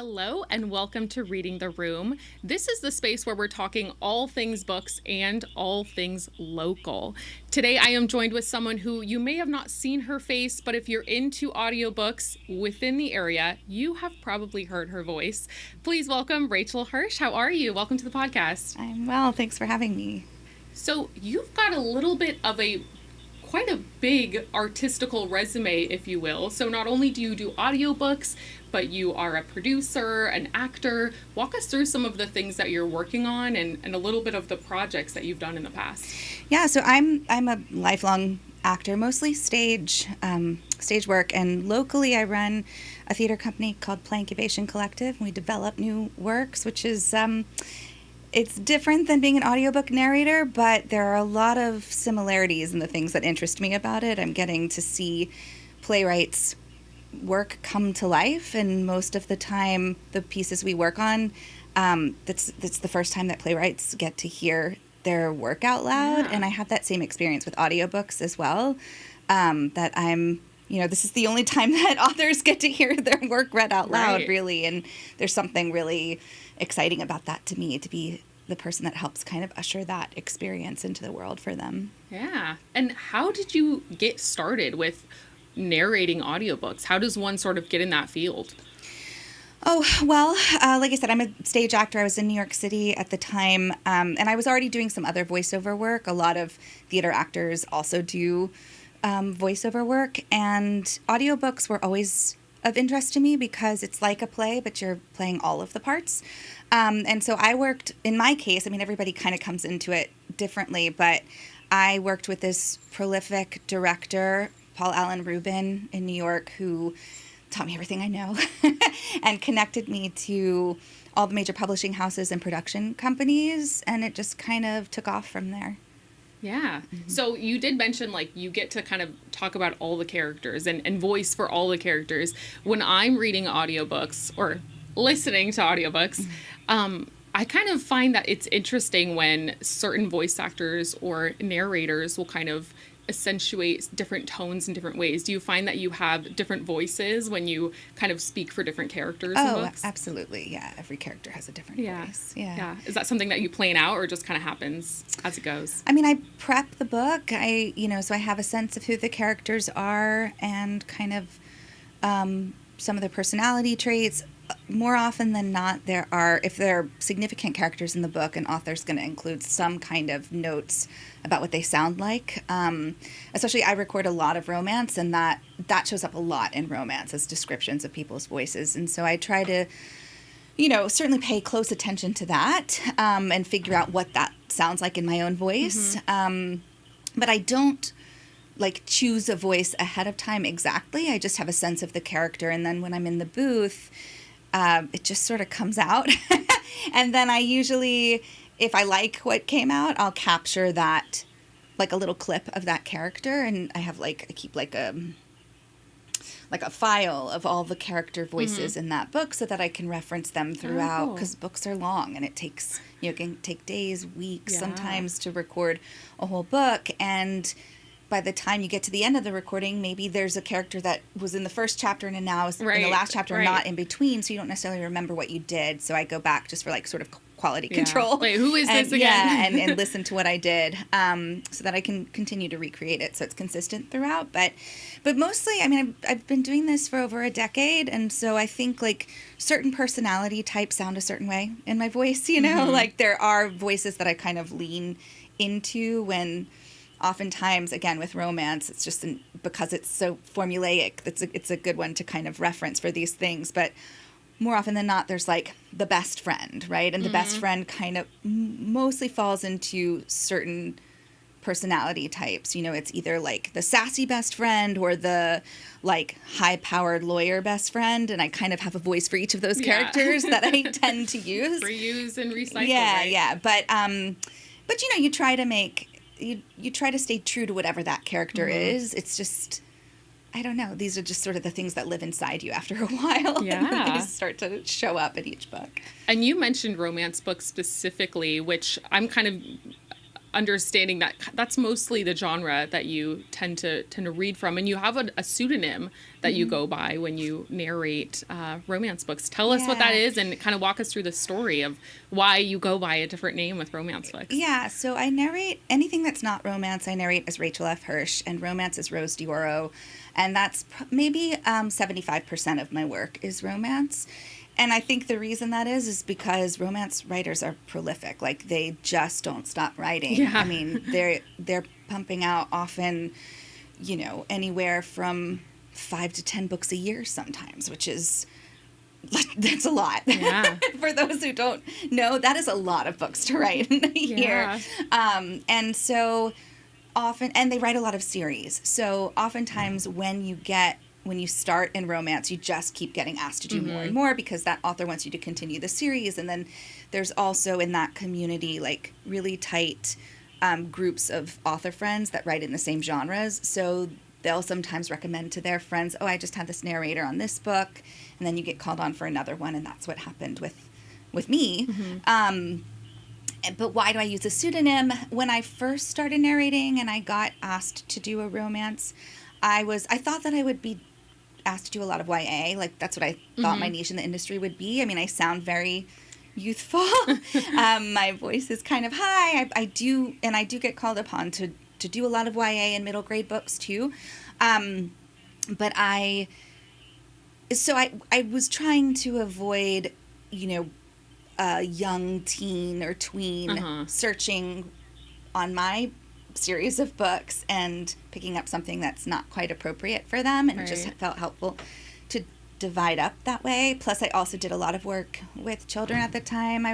Hello and welcome to Reading the Room. This is the space where we're talking all things books and all things local. Today I am joined with someone who you may have not seen her face, but if you're into audiobooks within the area, you have probably heard her voice. Please welcome Rachel Hirsch. How are you? Welcome to the podcast. I'm well. Thanks for having me. So you've got a little bit of quite a big artistical resume, if you will. So not only do you do audiobooks, but you are a producer, an actor. Walk us through some of the things that you're working on and a little bit of the projects that you've done in the past. Yeah, so I'm a lifelong actor, mostly stage work, and locally I run a theater company called Play Incubation Collective, and we develop new works, which is it's different than being an audiobook narrator, but there are a lot of similarities in the things that interest me about it. I'm getting to see playwrights' work come to life, and most of the time the pieces we work on, that's the first time that playwrights get to hear their work out loud. Yeah. And I have that same experience with audiobooks as well, that this is the only time that authors get to hear their work read out loud, Right. really. And there's something really exciting about that to me, to be the person that helps kind of usher that experience into the world for them. Yeah. And how did you get started with narrating audiobooks? How does one sort of get in that field? Oh, well, like I said, I'm a stage actor. I was in New York City at the time, and I was already doing some other voiceover work. A lot of theater actors also do voiceover work, and audiobooks were always of interest to me because it's like a play, but you're playing all of the parts. And so I worked, in my case, everybody kind of comes into it differently, but I worked with this prolific director, Paul Allen Rubin, in New York, who taught me everything I know and connected me to all the major publishing houses and production companies, and it just kind of took off from there. Yeah. So you did mention you get to kind of talk about all the characters and voice for all the characters. When I'm reading audiobooks or listening to audiobooks, I kind of find that it's interesting when certain voice actors or narrators will kind of accentuate different tones in different ways. Do you find that you have different voices when you kind of speak for different characters in books? Absolutely. Yeah. Every character has a different voice. Yeah. Is that something that you plan out or just kind of happens as it goes? I prep the book. So I have a sense of who the characters are and kind of some of their personality traits. More often than not, if there are significant characters in the book, an author's going to include some kind of notes about what they sound like. Especially, I record a lot of romance, and that shows up a lot in romance as descriptions of people's voices. And so I try to, certainly pay close attention to that and figure out what that sounds like in my own voice. But I don't choose a voice ahead of time exactly. I just have a sense of the character, and then when I'm in the booth, it just sort of comes out. And then I usually, if I like what came out, I'll capture that, a little clip of that character. And I keep a file of all the character voices in that book so that I can reference them throughout, because books are long and it takes, it can take days, weeks, sometimes to record a whole book. And by the time you get to the end of the recording, maybe there's a character that was in the first chapter and now is in the last chapter, not in between, so you don't necessarily remember what you did. So I go back just for sort of quality control. Wait, who is this again? Yeah, and listen to what I did, so that I can continue to recreate it so it's consistent throughout. But mostly, I've been doing this for over a decade, and so I think certain personality types sound a certain way in my voice. There are voices that I kind of lean into when. Oftentimes, again, with romance, it's just because it's so formulaic, it's a good one to kind of reference for these things. But more often than not, there's the best friend, right? And the best friend kind of mostly falls into certain personality types. It's either the sassy best friend or the high-powered lawyer best friend. And I kind of have a voice for each of those characters that I tend to use. Reuse and recycle, Yeah, right? yeah. But you try to make... You try to stay true to whatever that character is. It's just, I don't know. These are just sort of the things that live inside you after a while. Yeah. And they start to show up in each book. And you mentioned romance books specifically, which I'm kind of understanding that that's mostly the genre that you tend to read from, and you have a pseudonym that you go by when you narrate romance books. Tell us what that is, and kind of walk us through the story of why you go by a different name with romance books. Yeah, so I narrate anything that's not romance. I narrate as Rachel F. Hirsch, and romance is Rose Dioro, and that's maybe 75% of my work is romance. And I think the reason that is because romance writers are prolific. Like, they just don't stop writing. Yeah. I mean, they're pumping out often, anywhere from 5 to 10 books a year sometimes, which is, that's a lot. Yeah. For those who don't know, that is a lot of books to write in a year. And so often, and they write a lot of series. So oftentimes when you start in romance, you just keep getting asked to do more and more because that author wants you to continue the series. And then there's also in that community, like, really tight groups of author friends that write in the same genres. So they'll sometimes recommend to their friends, oh, I just had this narrator on this book. And then you get called on for another one. And that's what happened with me. But why do I use a pseudonym? When I first started narrating and I got asked to do a romance, I thought that I would be asked to do a lot of YA. Like, that's what I thought my niche in the industry would be. I mean, I sound very youthful. My voice is kind of high. I do get called upon to do a lot of YA and middle grade books too. But I was trying to avoid, a young teen or tween searching on my series of books and picking up something that's not quite appropriate for them, and it just felt helpful to divide up that way. Plus, I also did a lot of work with children at the time.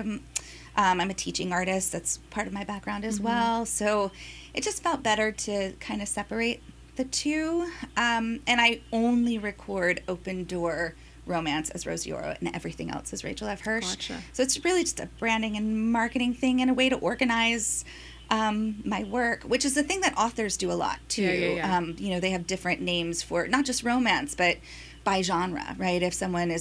I'm a teaching artist. That's part of my background as well. So it just felt better to kind of separate the two. And I only record open door romance as Rose Dioro, and everything else is Rachel F. Hirsch. Gotcha. So it's really just a branding and marketing thing and a way to organize my work, which is the thing that authors do a lot too. Yeah. They have different names for not just romance, but by genre, right? If someone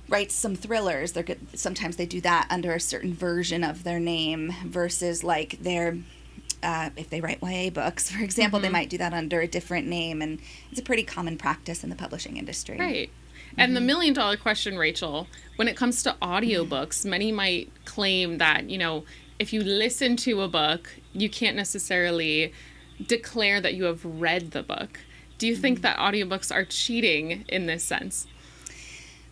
writes some thrillers, sometimes they do that under a certain version of their name versus like if they write YA books, for example, they might do that under a different name, and it's a pretty common practice in the publishing industry. Right. And the $1 million question, Rachel, when it comes to audiobooks, many might claim that, if you listen to a book, you can't necessarily declare that you have read the book. Do you think that audiobooks are cheating in this sense?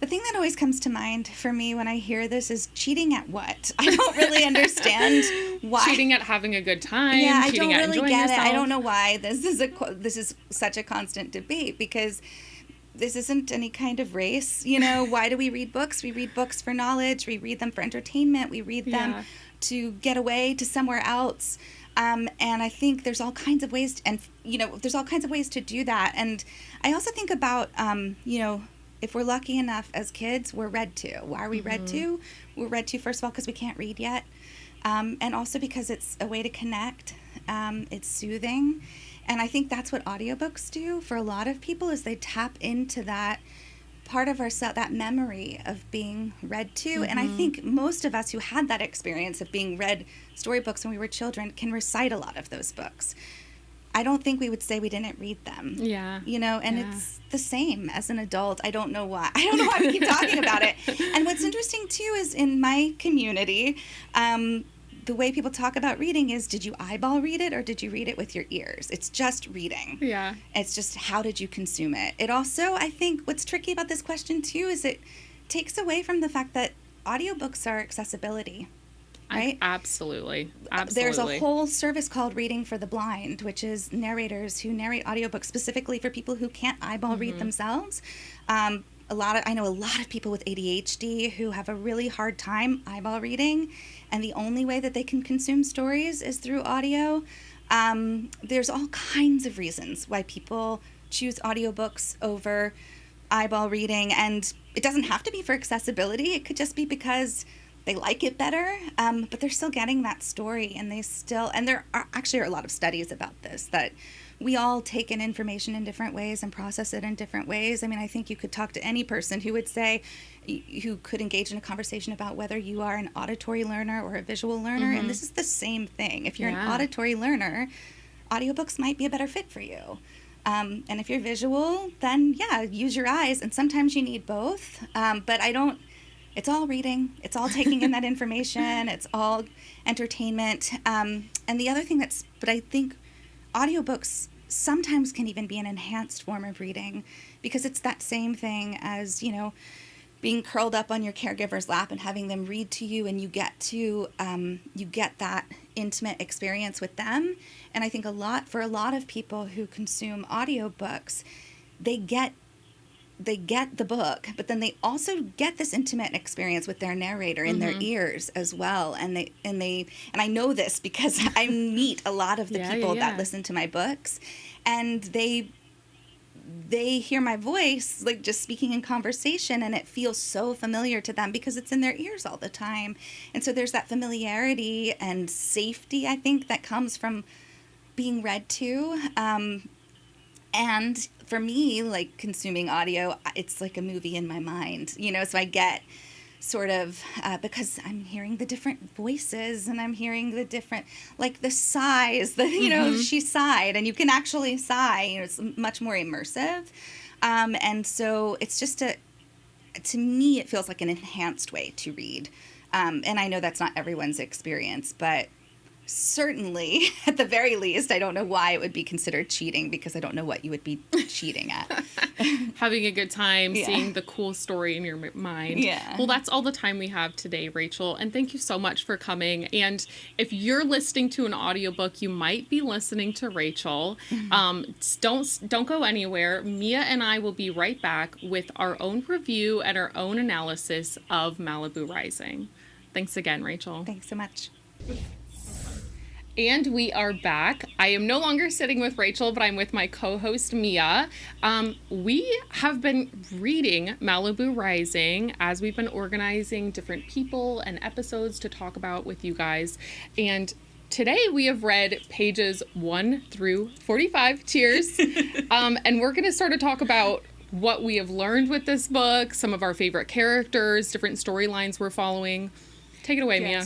The thing that always comes to mind for me when I hear this is cheating at what? I don't really understand why. Cheating at having a good time. Yeah, I cheating don't at really enjoying get yourself. it. I don't know why this is such a constant debate, because this isn't any kind of race. Why do we read books? We read books for knowledge. We read them for entertainment. We read them to get away to somewhere else. And I think there's all kinds of ways, there's all kinds of ways to do that. And I also think about, if we're lucky enough as kids, we're read to. Why are we read to? We're read to, first of all, because we can't read yet. And also because it's a way to connect. It's soothing. And I think that's what audiobooks do for a lot of people, is they tap into that part of ourselves, that memory of being read to. And I think most of us who had that experience of being read storybooks when we were children can recite a lot of those books. I don't think we would say we didn't read them. Yeah. It's the same as an adult. I don't know why. We keep talking about it. And what's interesting too is in my community, the way people talk about reading is, did you eyeball read it or did you read it with your ears? It's just reading. Yeah. It's just, how did you consume it? It also, I think what's tricky about this question too is it takes away from the fact that audiobooks are accessibility, right? Absolutely. There's a whole service called Reading for the Blind, which is narrators who narrate audiobooks specifically for people who can't eyeball read themselves. I know a lot of people with ADHD who have a really hard time eyeball reading, and the only way that they can consume stories is through audio. There's all kinds of reasons why people choose audiobooks over eyeball reading, and it doesn't have to be for accessibility. It could just be because they like it better, but they're still getting that story, and there are a lot of studies about this, that we all take in information in different ways and process it in different ways. I mean, I think you could talk to any person who would say, who could engage in a conversation about whether you are an auditory learner or a visual learner. And this is the same thing. If you're an auditory learner, audiobooks might be a better fit for you. And if you're visual, then yeah, use your eyes. And sometimes you need both. But it's all reading. It's all taking in that information. It's all entertainment. And the other thing but I think audiobooks sometimes can even be an enhanced form of reading, because it's that same thing as, being curled up on your caregiver's lap and having them read to you, and you get that intimate experience with them. And I think for a lot of people who consume audiobooks, they get the book, but then they also get this intimate experience with their narrator in their ears as well. And I know this because I meet a lot of the people that listen to my books, and they hear my voice, like just speaking in conversation, and it feels so familiar to them because it's in their ears all the time. And so there's that familiarity and safety, I think, that comes from being read to. And for me, like consuming audio, it's like a movie in my mind, so I get sort of, because I'm hearing the different voices, and I'm hearing the different, like the sighs that, she sighed, and you can actually sigh, it's much more immersive. And so it's just to me, it feels like an enhanced way to read. And I know that's not everyone's experience, but certainly, at the very least, I don't know why it would be considered cheating, because I don't know what you would be cheating at. Having a good time, seeing the cool story in your mind. Yeah. Well, that's all the time we have today, Rachel. And thank you so much for coming. And if you're listening to an audiobook, you might be listening to Rachel. Don't go anywhere. Mia and I will be right back with our own review and our own analysis of Malibu Rising. Thanks again, Rachel. Thanks so much. And we are back. I am no longer sitting with Rachel, but I'm with my co-host, Mia. We have been reading Malibu Rising as we've been organizing different people and episodes to talk about with you guys. And today we have read pages 1 through 45. Cheers. And we're going to sort of talk about what we have learned with this book, some of our favorite characters, different storylines we're following. Take it away, Mia.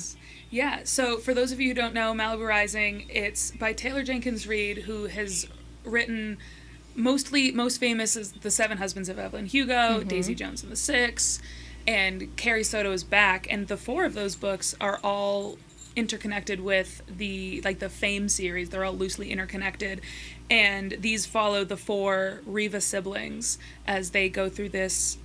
Yeah, so for those of you who don't know, Malibu Rising, it's by Taylor Jenkins Reid, who has written most famous is The Seven Husbands of Evelyn Hugo, Daisy Jones and the Six, and Carrie Soto is back, and the 4 of those books are all interconnected with the Fame series. They're all loosely interconnected, and these follow the 4 Riva siblings as they go through this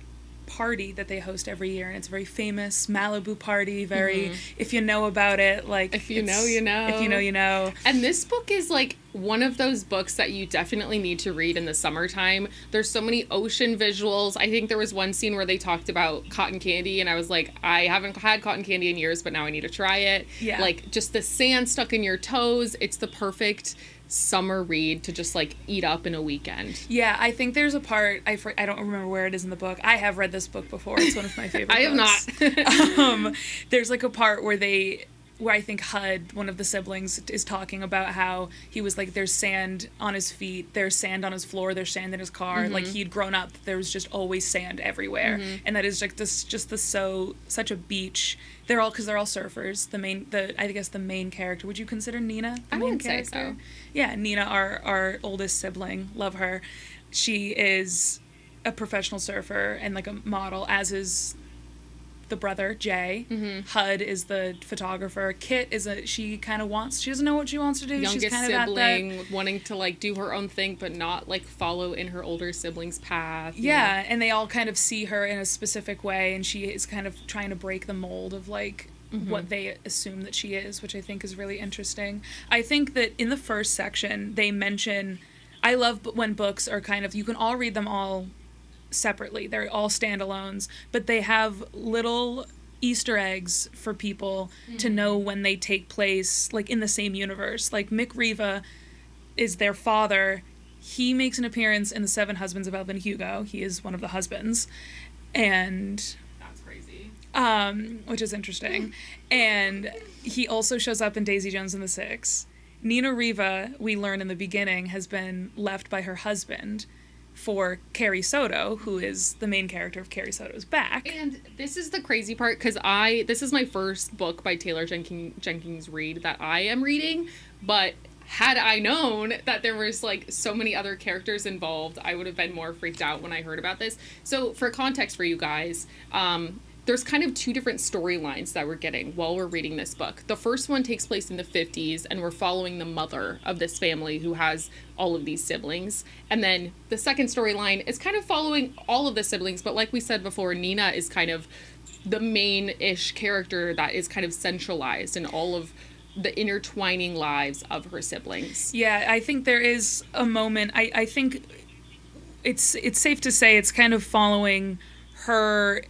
party that they host every year, and it's a very famous Malibu party, very if you know about it, like if you know you know, if you know you know. And this book is like one of those books that you definitely need to read in the summertime. There's so many ocean visuals. I think there was one scene where they talked about cotton candy, and I was like, I haven't had cotton candy in years, but now I need to try it. Yeah, like just the sand stuck in your toes. It's the perfect summer read to just like eat up in a weekend. Yeah, I think there's a part, I don't remember where it is in the book. I have read this book before. It's one of my favorite I books. have not. There's like a part where I think Hud, one of the siblings, is talking about how he was like, there's sand on his feet, there's sand on his floor, there's sand in his car. Like he'd grown up, there was just always sand everywhere. And that is like such a beach. Because they're all surfers. I guess the main character, would you consider Nina the main character? Say so. Yeah, Nina, our oldest sibling, love her. She is a professional surfer and like a model, as is the brother, Jay. Hud is the photographer. Kit she doesn't know what she wants to do. Youngest She's kind sibling, wanting to like do her own thing, but not like follow in her older sibling's path. Yeah, and they all kind of see her in a specific way, and she is kind of trying to break the mold of like what they assume that she is, which I think is really interesting. I think that in the first section, they mention, I love when books are kind of, you can all read them all separately. They're all standalones, but they have little Easter eggs for people to know when they take place, like in the same universe. Like Mick Riva is their father. He makes an appearance in The Seven Husbands of Evelyn Hugo. He is one of the husbands, and that's crazy. Which is interesting. And he also shows up in Daisy Jones and the Six. Nina Riva, we learn in the beginning, has been left by her husband for Carrie Soto, who is the main character of Carrie Soto's Back. And this is the crazy part, because this is my first book by Taylor Jenkins Reid that I am reading, but had I known that there was like so many other characters involved, I would have been more freaked out when I heard about this. So for context for you guys, there's kind of two different storylines that we're getting while we're reading this book. The first one takes place in the 50s, and we're following the mother of this family who has all of these siblings. And then the second storyline is kind of following all of the siblings, but like we said before, Nina is kind of the main-ish character that is kind of centralized in all of the intertwining lives of her siblings. Yeah, I think there is a moment, I think it's safe to say it's kind of following her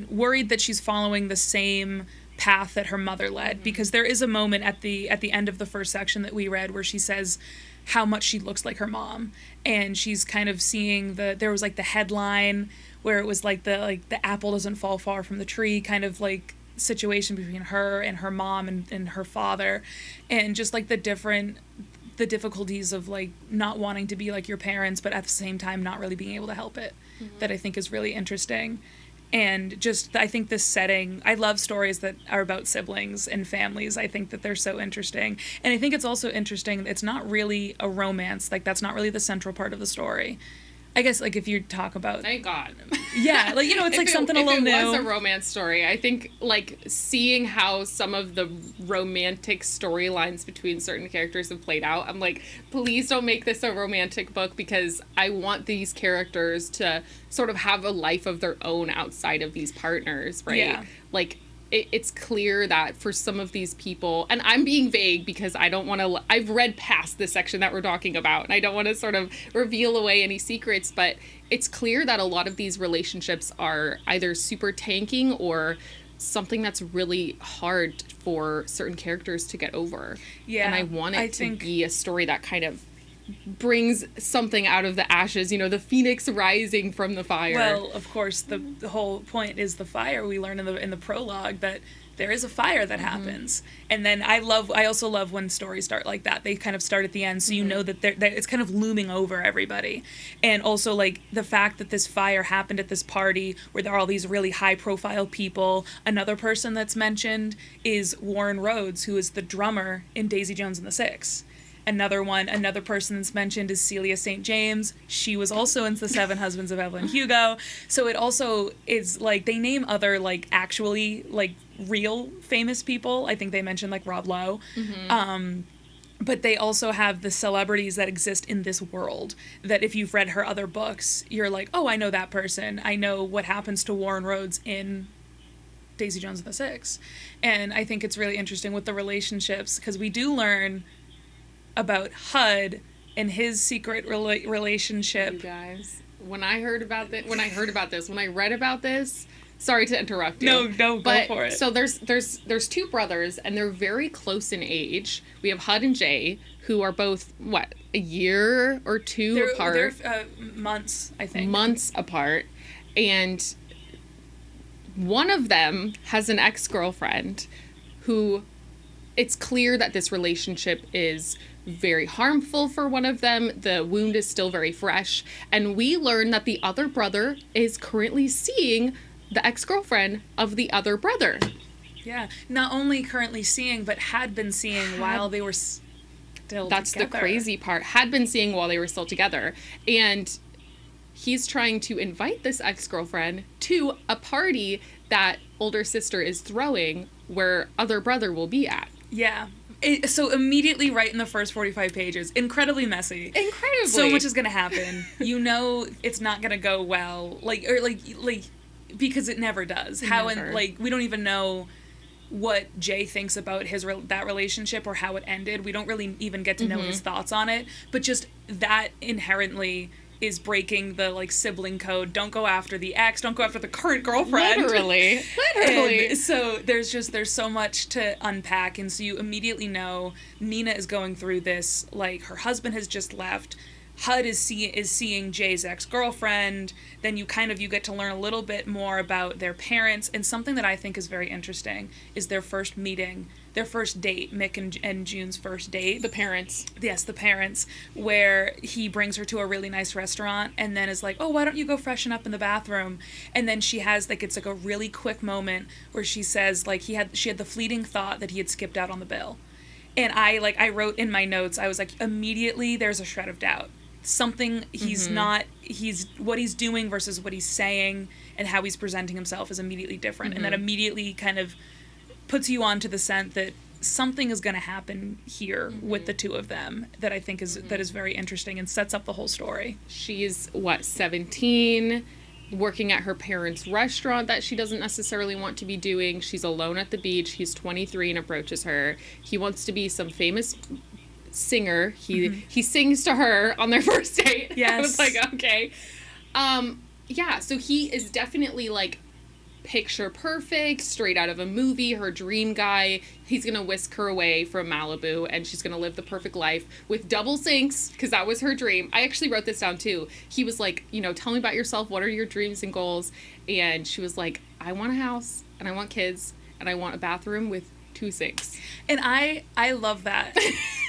worried that she's following the same path that her mother led, because there is a moment at the end of the first section that we read where she says how much she looks like her mom, and she's kind of seeing there was like the headline where it was like the apple doesn't fall far from the tree kind of like situation between her and her mom and her father, and just like the difficulties of like not wanting to be like your parents but at the same time not really being able to help it, that I think is really interesting. And just I think this setting, I love stories that are about siblings and families. I think that they're so interesting, and I think it's also interesting it's not really a romance, like that's not really the central part of the story. I guess, like, if you talk about... Thank God. Yeah, like, you know, it's like something a little new. If it was a romance story, I think, like, seeing how some of the romantic storylines between certain characters have played out, I'm like, please don't make this a romantic book, because I want these characters to sort of have a life of their own outside of these partners, right? Yeah. Like... It's clear that for some of these people, and I'm being vague because I don't want to, I've read past this section that we're talking about, and I don't want to sort of reveal away any secrets, but it's clear that a lot of these relationships are either super tanking or something that's really hard for certain characters to get over. Yeah. And I want it to be a story that kind of brings something out of the ashes, you know, the phoenix rising from the fire. Well, of course, the whole point is the fire. We learn in the prologue that there is a fire that happens, and then I also love when stories start like that. They kind of start at the end, so you know that it's kind of looming over everybody. And also, like, the fact that this fire happened at this party where there are all these really high profile people. Another person that's mentioned is Warren Rhodes, who is the drummer in Daisy Jones and the Six. Another person that's mentioned is Celia St. James. She was also in The Seven Husbands of Evelyn Hugo. So it also is like they name other like actually like real famous people. I think they mentioned like Rob Lowe. But they also have the celebrities that exist in this world that if you've read her other books, you're like, oh, I know that person. I know what happens to Warren Rhodes in Daisy Jones and the Six. And I think it's really interesting with the relationships, because we do learn about Hud and his secret relationship. You guys, when I read about this, sorry to interrupt you. No, go for it. So there's two brothers, and they're very close in age. We have Hud and Jay, who are both, what, a year or two apart? They're months, I think. Months apart. And one of them has an ex-girlfriend who, it's clear that this relationship is very harmful for one of them. The wound is still very fresh. And we learn that the other brother is currently seeing the ex-girlfriend of the other brother. Yeah. Not only currently seeing, but had been seeing while they were still That's together. the crazy part. Had been seeing while they were still together. And he's trying to invite this ex-girlfriend to a party that older sister is throwing where other brother will be at. Yeah. So immediately right in the first 45 pages, incredibly messy. Incredibly. So much is going to happen. You know it's not going to go well. Like because it never does. We don't even know what Jay thinks about that relationship or how it ended. We don't really even get to know his thoughts on it. But just that inherently is breaking the like sibling code. Don't go after the ex. Don't go after the current girlfriend. Literally. And so there's so much to unpack, and so you immediately know Nina is going through this. Like, her husband has just left. HUD is seeing Jay's ex-girlfriend. Then you get to learn a little bit more about their parents. And something that I think is very interesting is their first meeting, their first date, Mick and June's first date. The parents. Yes, the parents, where he brings her to a really nice restaurant and then is like, oh, why don't you go freshen up in the bathroom? And then she has, like, it's like a really quick moment where she says, like, she had the fleeting thought that he had skipped out on the bill. And I wrote in my notes, I was like, immediately there's a shred of doubt. Something what he's doing versus what he's saying and how he's presenting himself is immediately different. And that immediately kind of puts you on to the scent that something is going to happen here with the two of them that I think is very interesting and sets up the whole story. She's 17, working at her parents' restaurant that she doesn't necessarily want to be doing. She's alone at the beach. He's 23 and approaches her. He wants to be some famous singer. He sings to her on their first date. Yes. I was like, okay. Yeah, so he is definitely like picture perfect, straight out of a movie, her dream guy. He's gonna whisk her away from Malibu and she's gonna live the perfect life with double sinks, because that was her dream. I actually wrote this down too. He was like, tell me about yourself, what are your dreams and goals? And she was like, I want a house and I want kids and I want a bathroom with 2 sinks. And I love that.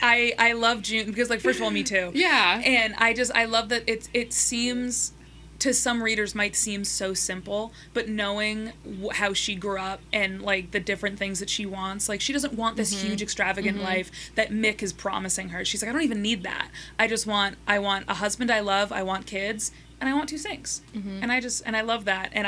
I love June because, like, first of all, me too. Yeah. And I love that it seems, to some readers might seem so simple, but knowing how she grew up and, like, the different things that she wants, like, she doesn't want this huge extravagant life that Mick is promising her. She's like, I don't even need that. I want a husband I love, I want kids, and I want 2 sinks. And I love that. And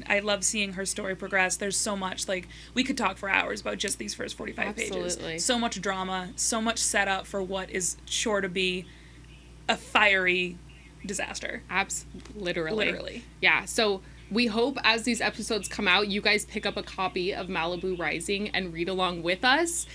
I love seeing her story progress. There's so much, like, we could talk for hours about just these first 45 pages. So much drama, so much setup for what is sure to be a fiery disaster. Literally. Yeah, so we hope as these episodes come out, you guys pick up a copy of Malibu Rising and read along with us.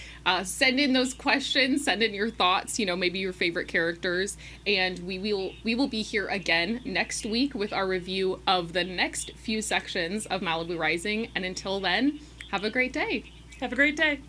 Send in those questions, send in your thoughts, maybe your favorite characters, and we will be here again next week with our review of the next few sections of Malibu Rising. And until then, have a great day. Have a great day.